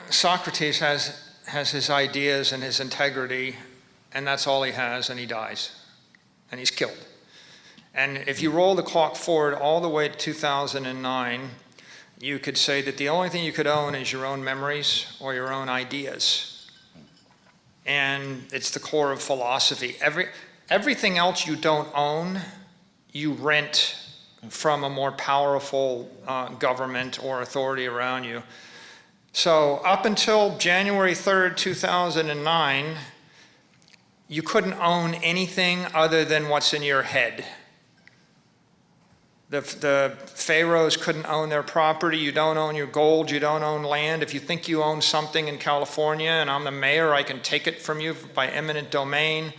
Socrates has his ideas and his integrity, and that's all he has, and he dies, and he's killed. And if you roll the clock forward all the way to 2009, you could say that the only thing you could own is your own memories or your own ideas. And it's the core of philosophy. Everything else you don't own, you rent from a more powerful government or authority around you. So up until January 3rd, 2009, you couldn't own anything other than what's in your head. The pharaohs couldn't own their property. You don't own your gold. You don't own land. If you think you own something in California and I'm the mayor, I can take it from you by eminent domain.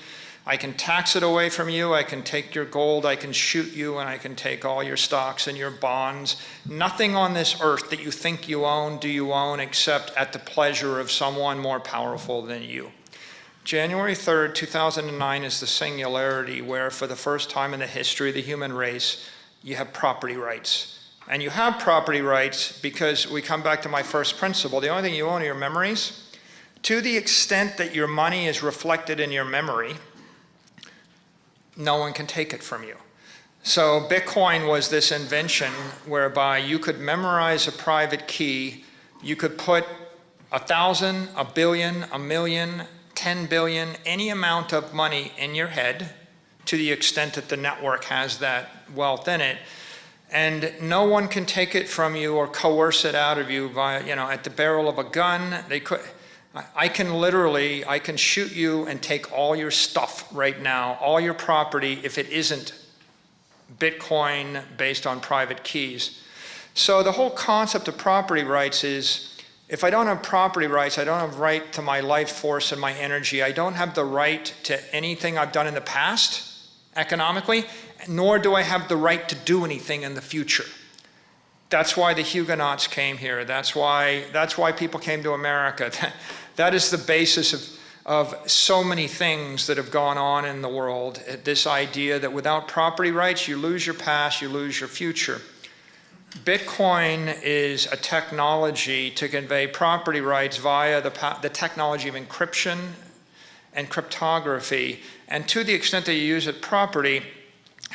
I can tax it away from you. I can take your gold. I can shoot you, and I can take all your stocks and your bonds. Nothing on this earth that you think you own do you own except at the pleasure of someone more powerful than you. January 3rd, 2009 is the singularity where, for the first time in the history of the human race, you have property rights. And you have property rights because we come back to my first principle. The only thing you own are your memories. To the extent that your money is reflected in your memory, no one can take it from you. So Bitcoin was this invention whereby you could memorize a private key. You could put 1,000, 1 billion, 1 million, 10 billion, any amount of money in your head, to the extent that the network has that wealth in it, and no one can take it from you or coerce it out of you via, at the barrel of a gun. I can shoot you and take all your stuff right now, all your property, if it isn't Bitcoin based on private keys. So the whole concept of property rights is, if I don't have property rights, I don't have right to my life force and my energy. I don't have the right to anything I've done in the past, economically, nor do I have the right to do anything in the future. That's why the Huguenots came here. That's why people came to America. That is the basis of so many things that have gone on in the world. This idea that without property rights, you lose your past, you lose your future. Bitcoin is a technology to convey property rights via the technology of encryption and cryptography. And to the extent that you use it properly,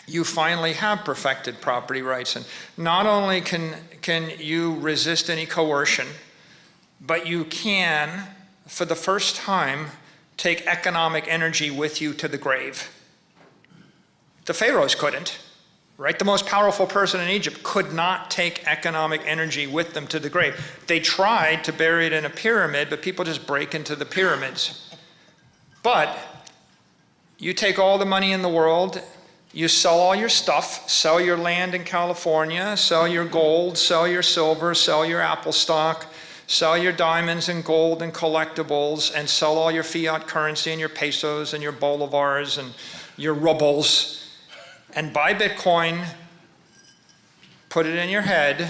you finally have perfected property rights. And not only can you resist any coercion, but you can, for the first time, take economic energy with you to the grave. The pharaohs couldn't, right? The most powerful person in Egypt could not take economic energy with them to the grave. They tried to bury it in a pyramid, but people just break into the pyramids. But you take all the money in the world, you sell all your stuff, sell your land in California, sell your gold, sell your silver, sell your Apple stock, sell your diamonds and gold and collectibles, and sell all your fiat currency and your pesos and your bolivars and your rubles, and buy Bitcoin, put it in your head,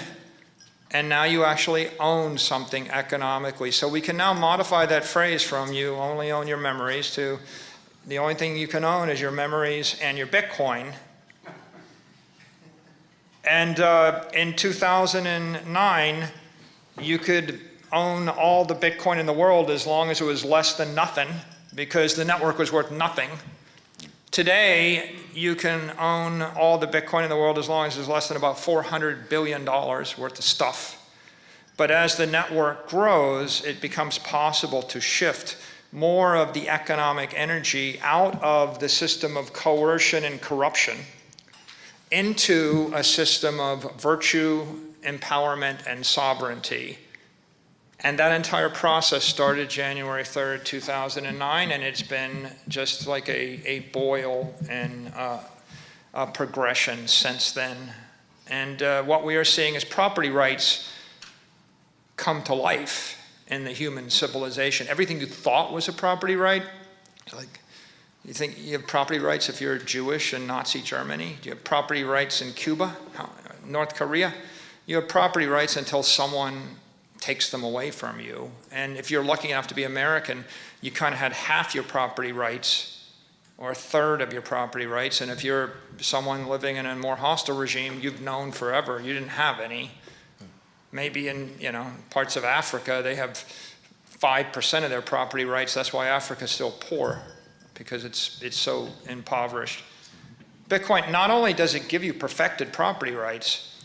and now you actually own something economically. So we can now modify that phrase from "you only own your memories" to "the only thing you can own is your memories and your Bitcoin." And in 2009, you could own all the Bitcoin in the world as long as it was less than nothing, because the network was worth nothing. Today, you can own all the Bitcoin in the world as long as it's less than about $400 billion worth of stuff. But as the network grows, it becomes possible to shift more of the economic energy out of the system of coercion and corruption into a system of virtue, empowerment, and sovereignty. And that entire process started January 3rd, 2009, and it's been just like a boil and a progression since then. And what we are seeing is property rights come to life in the human civilization. Everything you thought was a property right, like you think you have property rights if you're Jewish in Nazi Germany? Do you have property rights in Cuba, North Korea? You have property rights until someone takes them away from you. And if you're lucky enough to be American, you kind of had half your property rights or a third of your property rights. And if you're someone living in a more hostile regime, you've known forever you didn't have any. Maybe in, parts of Africa, they have 5% of their property rights. That's why Africa's still poor, because it's so impoverished. Bitcoin, not only does it give you perfected property rights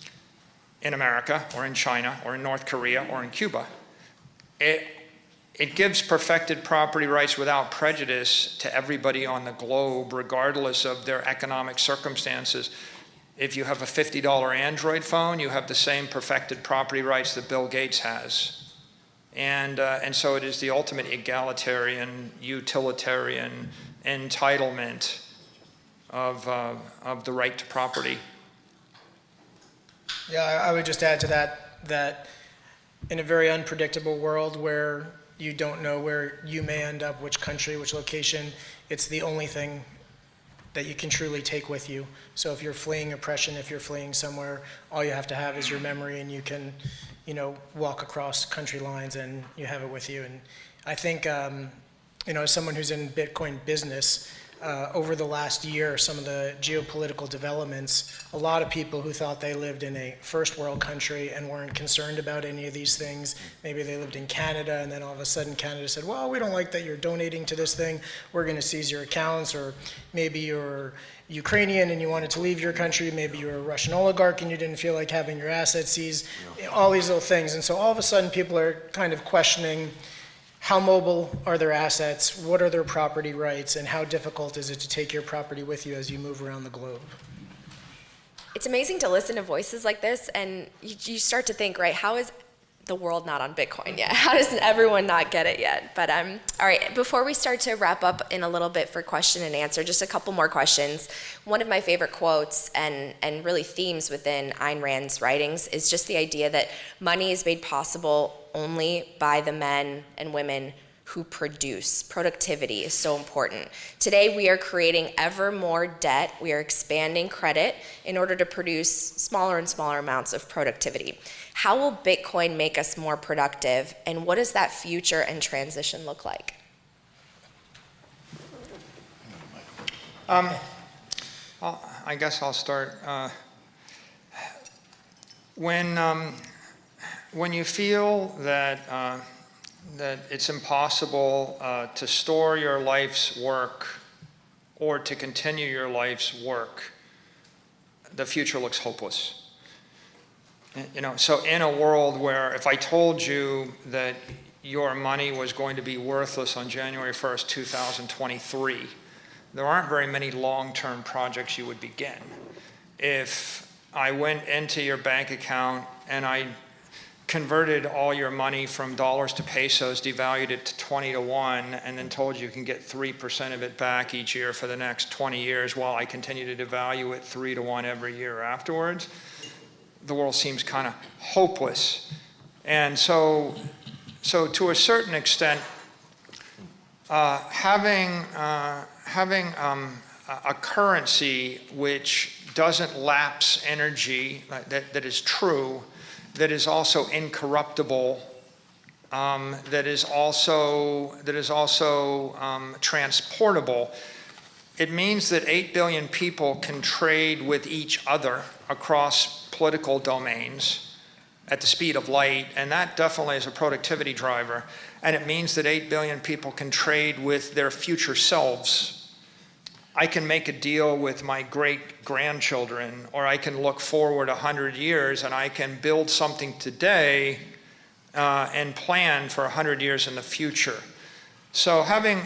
in America or in China or in North Korea or in Cuba, it gives perfected property rights without prejudice to everybody on the globe, regardless of their economic circumstances. If you have a $50 Android phone, you have the same perfected property rights that Bill Gates has. And so it is the ultimate egalitarian, utilitarian entitlement of the right to property. Yeah, I would just add to that in a very unpredictable world where you don't know where you may end up, which country, which location, it's the only thing that you can truly take with you. So if you're fleeing oppression, if you're fleeing somewhere, all you have to have is your memory, and you can, walk across country lines and you have it with you. And I think, as someone who's in Bitcoin business, over the last year, some of the geopolitical developments, a lot of people who thought they lived in a first world country and weren't concerned about any of these things, maybe they lived in Canada, and then all of a sudden Canada said, well, we don't like that you're donating to this thing, we're going to seize your accounts. Or maybe you're Ukrainian and you wanted to leave your country, maybe you're a Russian oligarch and you didn't feel like having your assets seized, all these little things. And so all of a sudden people are kind of questioning, how mobile are their assets, what are their property rights, and how difficult is it to take your property with you as you move around the globe? It's amazing to listen to voices like this, and you start to think, right, how is the world not on Bitcoin yet? How does everyone not get it yet? But all right, before we start to wrap up in a little bit for question and answer, just a couple more questions. One of my favorite quotes and really themes within Ayn Rand's writings is just the idea that money is made possible only by the men and women who produce. Productivity is so important. Today we are creating ever more debt. We are expanding credit in order to produce smaller and smaller amounts of productivity. How will Bitcoin make us more productive, and what does that future and transition look like? I guess I'll start. When you feel that it's impossible to store your life's work or to continue your life's work, the future looks hopeless. So in a world where if I told you that your money was going to be worthless on January 1st, 2023, there aren't very many long-term projects you would begin. If I went into your bank account and I converted all your money from dollars to pesos, devalued it to 20 to 1, and then told you can get 3% of it back each year for the next 20 years while I continue to devalue it 3 to 1 every year afterwards, the world seems kind of hopeless. And so to a certain extent, having a currency which doesn't lapse energy, that is true, that is also incorruptible, that is also transportable. It means that 8 billion people can trade with each other across political domains at the speed of light, and that definitely is a productivity driver. And it means that 8 billion people can trade with their future selves. I can make a deal with my great-grandchildren, or I can look forward 100 years and I can build something today and plan for 100 years in the future. So having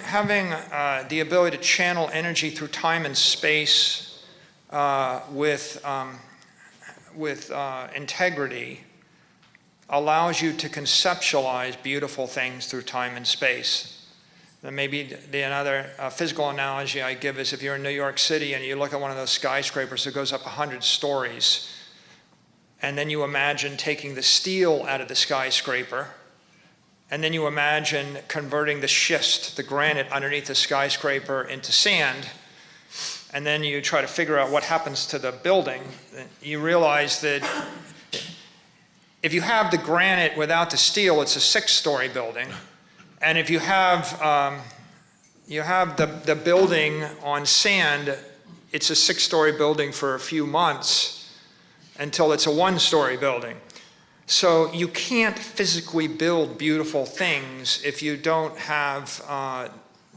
the ability to channel energy through time and space with integrity allows you to conceptualize beautiful things through time and space. Then maybe another physical analogy I give is if you're in New York City and you look at one of those skyscrapers that goes up 100 stories, and then you imagine taking the steel out of the skyscraper, and then you imagine converting the schist, the granite underneath the skyscraper, into sand, and then you try to figure out what happens to the building, you realize that if you have the granite without the steel, it's a 6-story building. And if you have the building on sand, it's a 6-story building for a few months until it's a 1-story building. So you can't physically build beautiful things if you don't have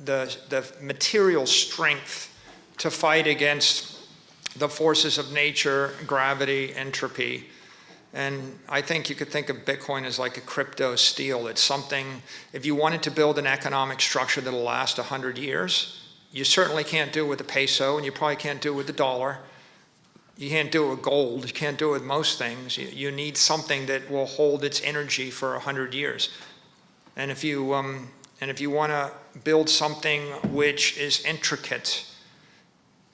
the material strength to fight against the forces of nature, gravity, entropy. And I think you could think of Bitcoin as like a crypto steel. It's something, if you wanted to build an economic structure that'll last 100 years, you certainly can't do it with the peso, and you probably can't do it with the dollar. You can't do it with gold. You can't do it with most things. You need something that will hold its energy for 100 years. And if you want to build something which is intricate,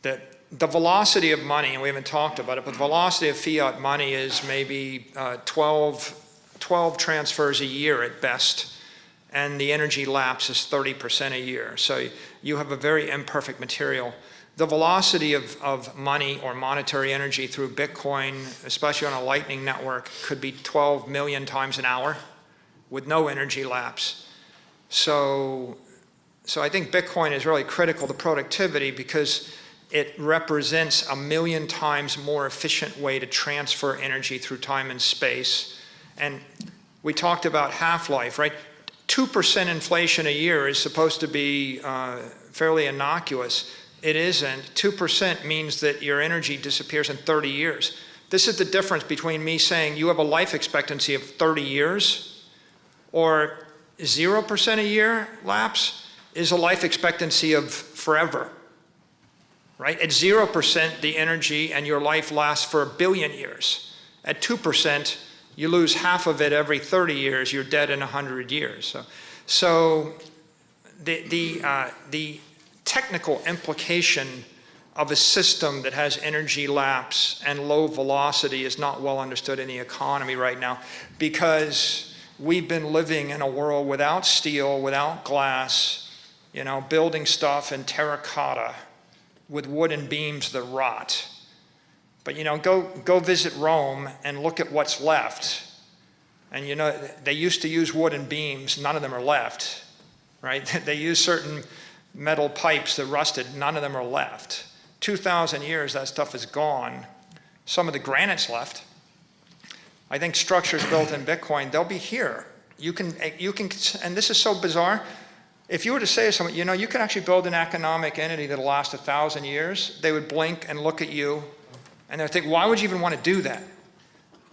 that the velocity of money, and we haven't talked about it, but the velocity of fiat money is maybe 12 transfers a year at best, and the energy lapse is 30% a year. So you have a very imperfect material. The velocity of money or monetary energy through Bitcoin, especially on a Lightning network, could be 12 million times an hour with no energy lapse. So I think Bitcoin is really critical to productivity because it represents 1 million times more efficient way to transfer energy through time and space. And we talked about half-life, right? 2% inflation a year is supposed to be fairly innocuous. It isn't. 2% means that your energy disappears in 30 years. This is the difference between me saying you have a life expectancy of 30 years or 0% a year lapse is a life expectancy of forever. Right? At 0%, the energy and your life lasts for 1 billion years. At 2%, you lose half of it every 30 years. You're dead in 100 years. So the technical implication of a system that has energy lapse and low velocity is not well understood in the economy right now because we've been living in a world without steel, without glass, building stuff in terracotta, with wooden beams that rot. But go visit Rome and look at what's left. And they used to use wooden beams, none of them are left, right? They use certain metal pipes that rusted, none of them are left. 2,000 years, that stuff is gone. Some of the granite's left. I think structures built in Bitcoin, they'll be here. You can, and this is so bizarre, if you were to say to someone, you can actually build an economic entity that'll last 1,000 years, they would blink and look at you, and they'd think, why would you even want to do that?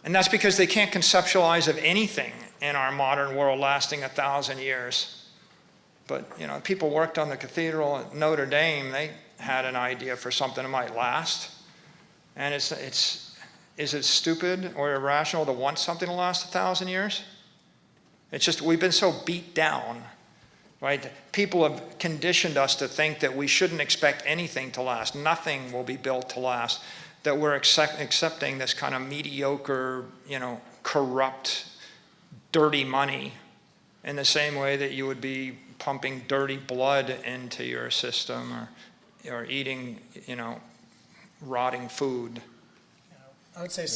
And that's because they can't conceptualize of anything in our modern world lasting 1,000 years. But, people worked on the cathedral at Notre Dame, they had an idea for something that might last. And is it stupid or irrational to want something to last 1,000 years? It's just, we've been so beat down. Right? People have conditioned us to think that we shouldn't expect anything to last. Nothing will be built to last. That we're accepting this kind of mediocre, corrupt, dirty money in the same way that you would be pumping dirty blood into your system or eating, rotting food. I would say